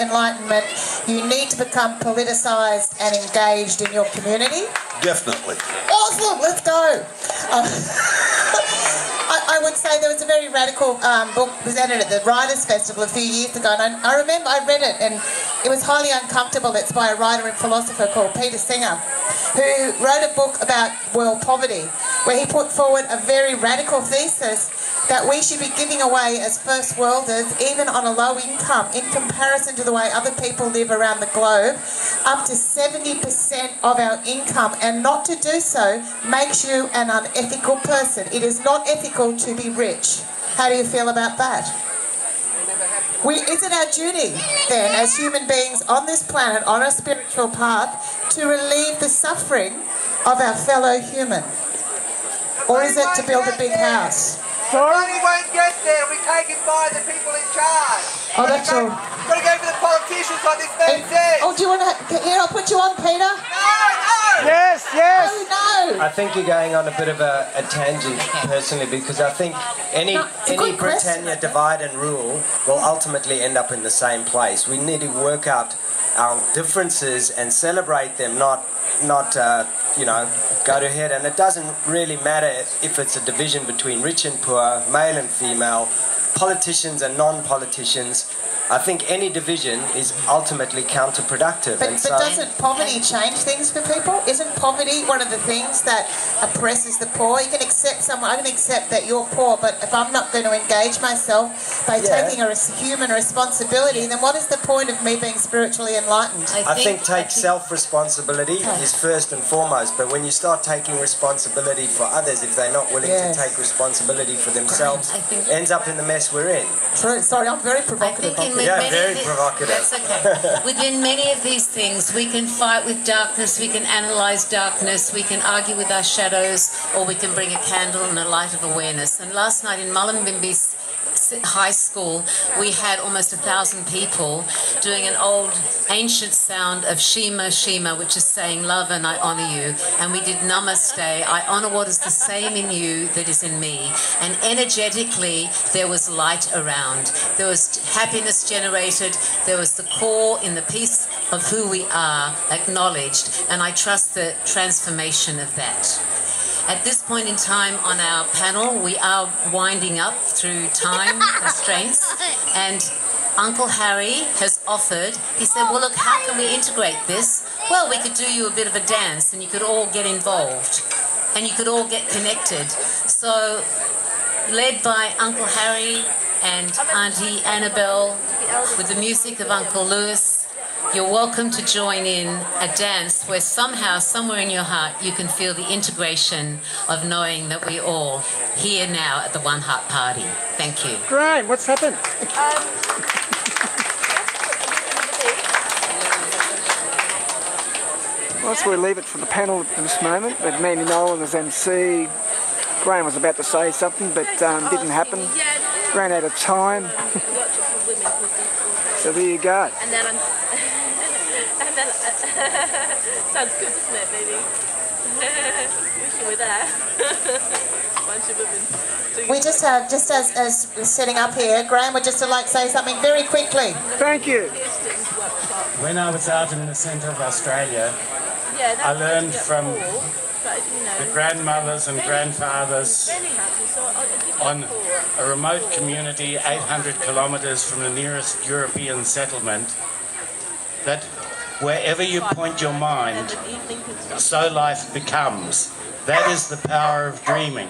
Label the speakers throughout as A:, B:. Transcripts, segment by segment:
A: enlightenment, you need to become politicised and engaged in your community?
B: Definitely.
A: Awesome, let's go. I would say there was a very radical book presented at the Writers' Festival a few years ago, and I remember I read it, and it was highly uncomfortable. It's by a writer and philosopher called Peter Singer, who wrote a book about world poverty, where he put forward a very radical thesis that we should be giving away as first worlders, even on a low income, in comparison to the way other people live around the globe, up to 70% of our income, and not to do so makes you an unethical person. It is not ethical to be rich. How do you feel about that? Is it our duty then, as human beings on this planet, on a spiritual path, to relieve the suffering of our fellow human? Or is it to build a big house?
C: Money won't get there, it'll be taken by the people in charge.
A: Oh, that's all.
C: You've got to go for the politicians like this man says.
A: Oh, do you want to... Here, I'll put you on, Peter.
C: No!
D: Yes, yes.
A: Oh, no.
D: I think you're going on a bit of a tangent, personally, because I think any Britannia divide and rule will ultimately end up in the same place. We need to work out our differences and celebrate them, not go to head. And it doesn't really matter if it's a division between rich and poor, male and female, politicians and non-politicians. I think any division is ultimately counterproductive.
A: But doesn't poverty change things for people? Isn't poverty one of the things that oppresses the poor? You can accept someone, I can accept that you're poor, but if I'm not going to engage myself by taking a human responsibility, then what is the point of me being spiritually enlightened?
D: I think self-responsibility is first and foremost, but when you start taking responsibility for others, if they're not willing to take responsibility for themselves, ends up in the mess we're in.
A: True. Sorry, I'm very provocative.
D: Very provocative.
E: That's okay. Within many of these things, we can fight with darkness, we can analyse darkness, we can argue with our shadows, or we can bring a candle and a light of awareness. And last night in Mullumbimby High School, we had almost 1,000 people doing an old ancient sound of Shema Shema, which is saying love and I honour you. And we did Namaste, I honour what is the same in you that is in me. And energetically, there was light around. There was happiness generated. There was the core in the piece of who we are acknowledged. And I trust the transformation of that. At this point in time on our panel, we are winding up through time constraints, and Uncle Harry has offered, he said, well, look, how can we integrate this? Well, we could do you a bit of a dance and you could all get involved and you could all get connected. So, led by Uncle Harry and Auntie Annabelle with the music of Uncle Lewis, you're welcome to join in a dance where somehow, somewhere in your heart, you can feel the integration of knowing that we're all here now at the One Heart Party. Thank you.
D: Graham, what's happened?
F: Well, so we leave it for the panel at this moment, but Mandy Nolan as MC. Graham was about to say something, but didn't happen. Ran out of time. So there you go.
G: And then sounds good, doesn't it, baby? Wish you were there. Bunch of women.
A: We just have, just as setting up here, Graham would just like to say something very quickly.
F: Thank you.
H: When I was out in the centre of Australia, I learned from the grandmothers and grandfathers on a remote community 800 kilometres from the nearest European settlement that wherever you point your mind, so life becomes. That is the power of dreaming.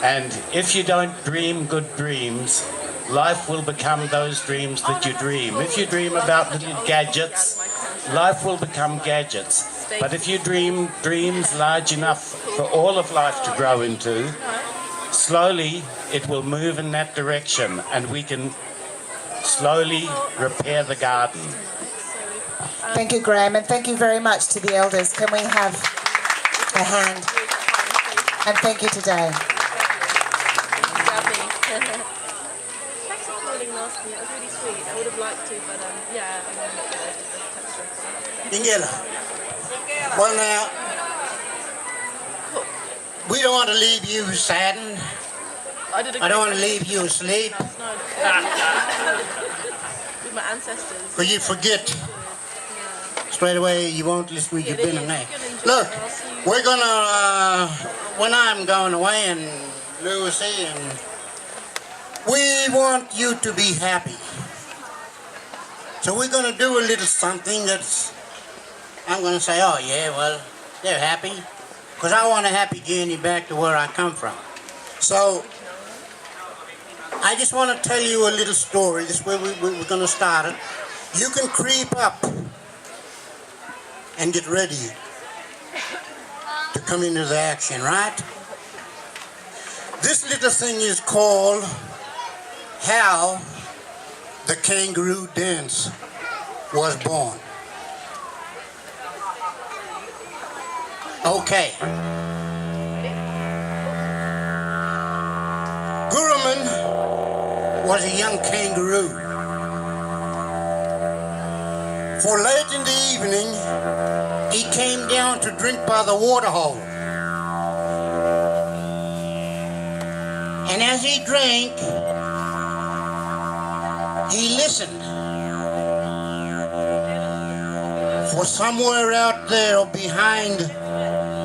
H: And if you don't dream good dreams, life will become those dreams that you dream. If you dream about little gadgets, life will become gadgets. But if you dream dreams large enough for all of life to grow into, slowly it will move in that direction and we can slowly repair the garden.
A: Thank you, Graham, and thank you very much to the elders. Can we have a hand? And thank you today.
G: Thanks for calling last minute. It was really sweet. I would have liked to, but yeah.
I: Daniela, well now, we don't want to leave you saddened. I don't want to leave you asleep.
G: With my ancestors.
I: Because you forget straight away, you won't listen when you've been in there. Look, we're gonna, when I'm going away and Lucy, and we want you to be happy. So we're gonna do a little something that's, I'm gonna say, oh yeah, well, they're happy. Because I want a happy journey back to where I come from. So, I just want to tell you a little story. This is where we're going to start it. You can creep up and get ready to come into the action, right? This little thing is called How the Kangaroo Dance Was Born. Okay. Guruman was a young kangaroo. For late in the evening, he came down to drink by the waterhole. And as he drank, he listened. For somewhere out there behind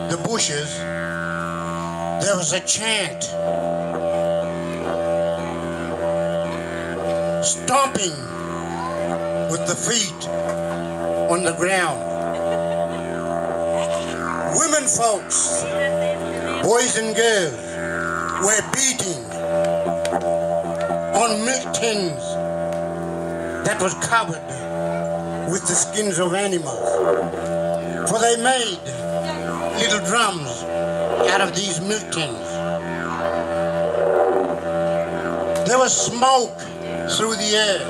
I: the bushes, there was a chant, stomping with the feet on the ground. Women folks, boys and girls, were beating on milk tins that was covered with the skins of animals. For they made little drums out of these milk tins. There was smoke through the air.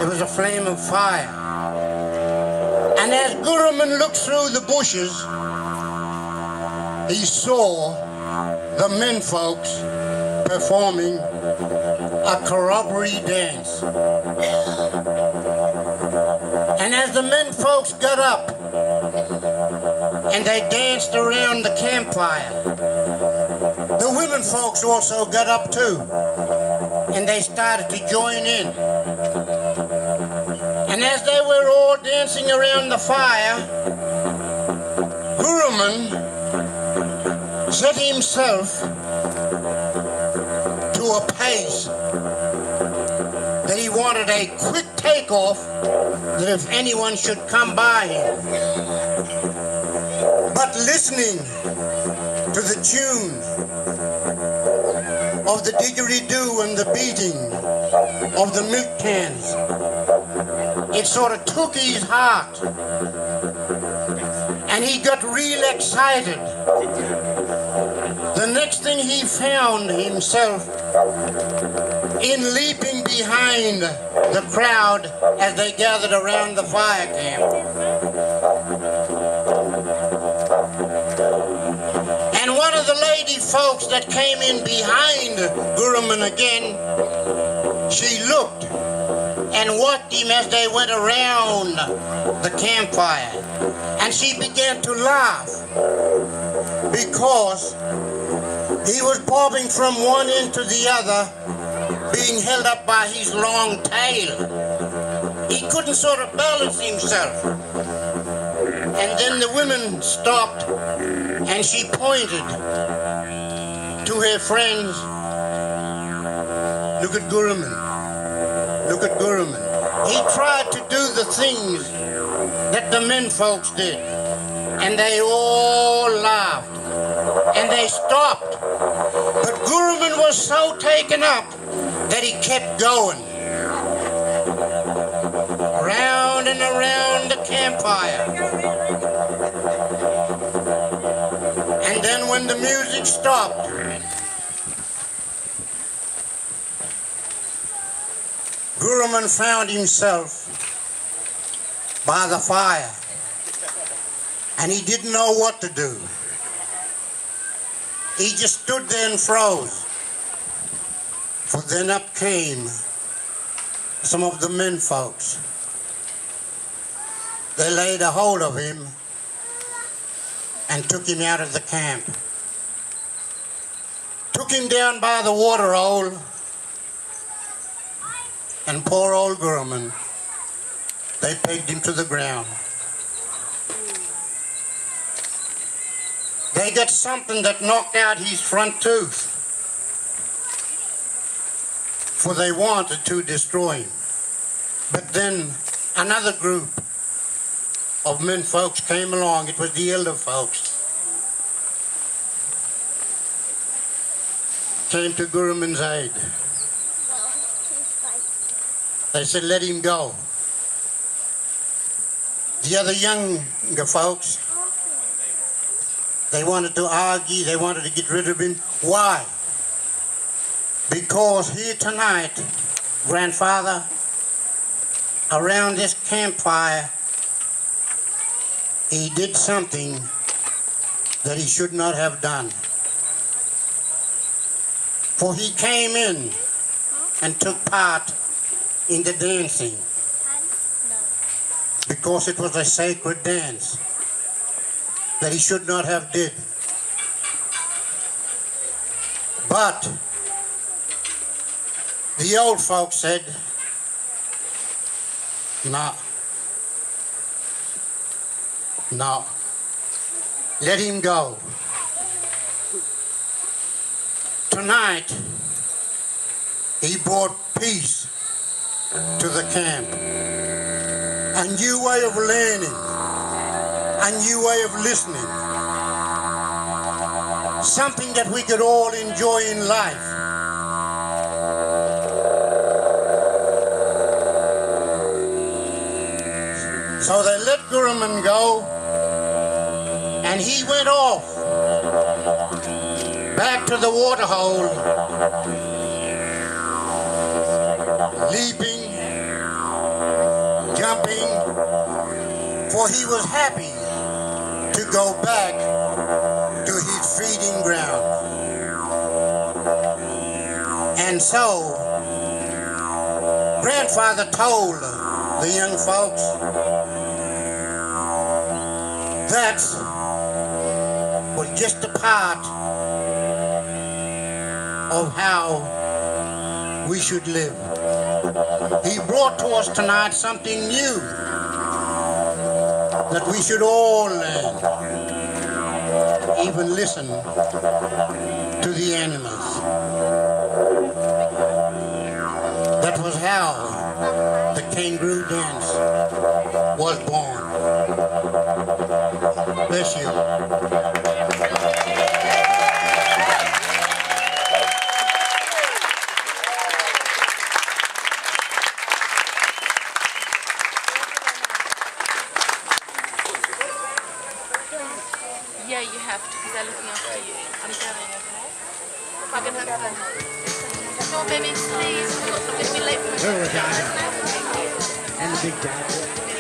I: It was a flame of fire. And as Guruman looked through the bushes, he saw the men folks performing a corroboree dance. And as the men folks got up and they danced around the campfire, the women folks also got up too, and they started to join in. And as they were all dancing around the fire, Guruman set himself to a pace that he wanted a quick takeoff, that if anyone should come by him. But listening to the tune of the didgeridoo and the beating of the milk cans, it sort of took his heart, and he got real excited. The next thing he found himself in leaping behind the crowd as they gathered around the fire camp. And one of the lady folks that came in behind Guruman again, she looked and watched him as they went around the campfire. And she began to laugh because he was bobbing from one end to the other, being held up by his long tail. He couldn't sort of balance himself. And then the women stopped and she pointed to her friends. Look at Guruman. Look at Guruman. He tried to do the things that the men folks did. And they all laughed. And they stopped. But Guruman was so taken up that he kept going. Round and around the campfire. And then when the music stopped, Guruman found himself by the fire. And he didn't know what to do. He just stood there and froze. For then up came some of the men folks. They laid a hold of him and took him out of the camp. Took him down by the water hole And poor old Gurman, they pegged him to the ground. They got something that knocked out his front tooth, for they wanted to destroy him. But then another group of men folks came along. It was the elder folks. Came to Gurman's aid. They said, let him go. The other younger folks, they wanted to argue, they wanted to get rid of him. Why? Because here tonight, grandfather, around this campfire, he did something that he should not have done. For he came in and took part in the dancing because it was a sacred dance that he should not have did. But the old folks said, no, let him go. Tonight, he brought peace to the camp. A new way of learning, a new way of listening. Something that we could all enjoy in life. So they let Gurman go, and he went off back to the water hole, leaping, jumping, for he was happy to go back to his feeding ground. And so, grandfather told the young folks, that was just a part of how we should live. He brought to us tonight something new that we should all learn, even listen to the animals. That was how the kangaroo dance was born. Bless you.
G: Yeah, you have to, because they're looking after you. I'm going, okay? I'm going to have fun. Come on, baby, please. We're going to be late for
B: And the big dad.